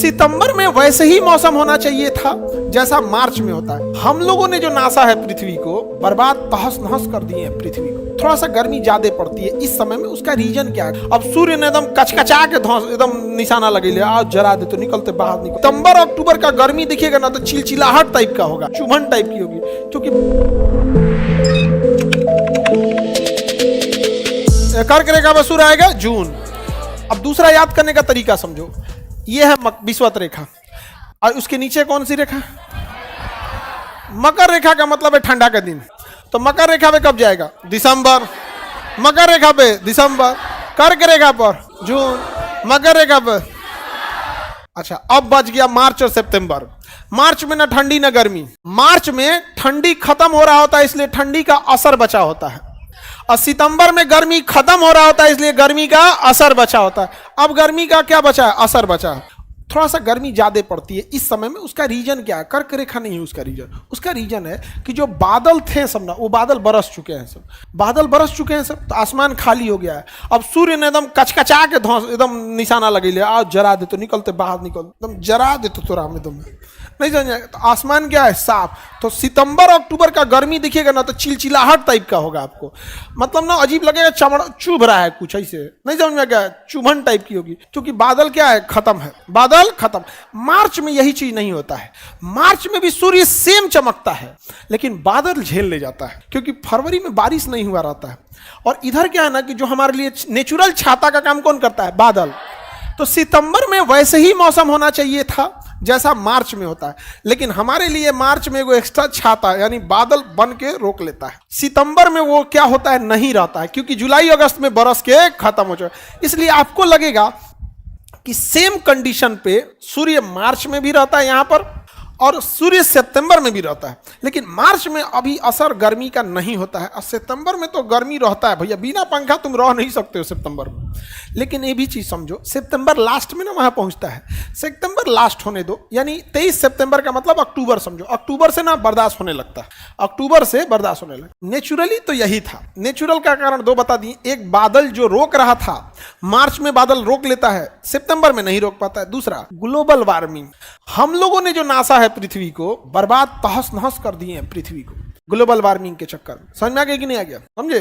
सितंबर में वैसे ही मौसम होना चाहिए था जैसा मार्च में होता है। हम लोगों ने जो नासा है पृथ्वी को, बर्बाद तहस नहस कर दिए हैं पृथ्वी को। थोड़ा सा गर्मी ज्यादा पड़ती है इस समय में, उसका रीजन क्या है? अब सूर्य ने एकदम कचकचा के एकदम निशाना लगे ले, आज जरा दे तो निकलते बाहर निकल। सितंबर अक्टूबर का गर्मी दिखेगा ना तो चिलचिलाहट टाइप का होगा, चुभन टाइप की होगी, क्योंकि कर्क रेखा में सूर्य आएगा जून। अब दूसरा याद करने का तरीका समझो, ये है विषुवत रेखा और उसके नीचे कौन सी रेखा? मकर रेखा का मतलब है ठंडा का दिन। तो मकर रेखा पे कब जाएगा? दिसंबर। मकर रेखा पे दिसंबर, कर्क रेखा पर जून, मकर रेखा पर। अच्छा, अब बच गया मार्च और सितंबर। मार्च में ना ठंडी ना गर्मी। मार्च में ठंडी खत्म हो रहा होता है, इसलिए ठंडी का असर बचा होता है, और सितंबर में गर्मी खत्म हो रहा होता है, इसलिए गर्मी का असर बचा होता है। अब गर्मी का क्या बचा है? असर बचा है। थोड़ा सा गर्मी ज्यादा पड़ती है इस समय में, उसका रीजन क्या है? कर्क रेखा नहीं है उसका रीजन। उसका रीजन है कि जो बादल थे सब ना, वो बादल बरस चुके हैं, सब बादल बरस चुके हैं सब, तो आसमान खाली हो गया है। अब सूर्य ने एकदम कचकचा के एकदम निशाना लगे ले, आज जरा दे तो निकलते बाहर निकल, एकदम जरा दे तो राम एकदम नहीं समझ। तो आसमान क्या है? साफ। तो सितंबर अक्टूबर का गर्मी दिखेगा ना तो चिलचिलाहट टाइप का होगा आपको, मतलब ना अजीब लगेगा, चमड़ा चुभ रहा है कुछ ऐसे, नहीं समझ में क्या? चुभन टाइप की होगी, क्योंकि बादल क्या है? खत्म है, बादल खत्म। मार्च में यही चीज नहीं होता है। मार्च में भी सूर्य सेम चमकता है, लेकिन बादल झेल ले जाता है, क्योंकि फरवरी में बारिश नहीं हुआ रहता है। और इधर क्या है ना कि जो हमारे लिए नेचुरल छाता का काम कौन करता है? बादल। तो सितंबर में वैसे ही मौसम होना चाहिए था जैसा मार्च में होता है, लेकिन हमारे लिए मार्च में वो एक्स्ट्रा छाता यानी बादल बन के रोक लेता है। सितंबर में वो क्या होता है? नहीं रहता है, क्योंकि जुलाई अगस्त में बरस के खत्म हो जाए। इसलिए आपको लगेगा कि सेम कंडीशन पे सूर्य मार्च में भी रहता है यहाँ पर, और सूर्य सितंबर में भी रहता है, लेकिन मार्च में अभी असर गर्मी का नहीं होता है, और सितंबर में तो गर्मी रहता है भैया, बिना पंखा तुम रह नहीं सकते हो सितंबर में। लेकिन ये भी चीज समझो, सितंबर लास्ट में ना वहां पहुंचता है। सितंबर लास्ट होने दो, यानी 23 सितंबर का मतलब अक्टूबर समझो। अक्टूबर से ना बर्दाश्त होने लगता है, अक्टूबर से बर्दाश्त होने लगता। नेचुरली तो यही था। नेचुरल का कारण दो बता दिए, एक बादल जो रोक रहा था, मार्च में बादल रोक लेता है, सितंबर में नहीं रोक पाता है। दूसरा ग्लोबल वार्मिंग। हम लोगों ने जो नासा है पृथ्वी को, बर्बाद तहस नहस कर दिए हैं पृथ्वी को, ग्लोबल वार्मिंग के चक्कर में। समझ में आ गया कि नहीं आ गया? समझे?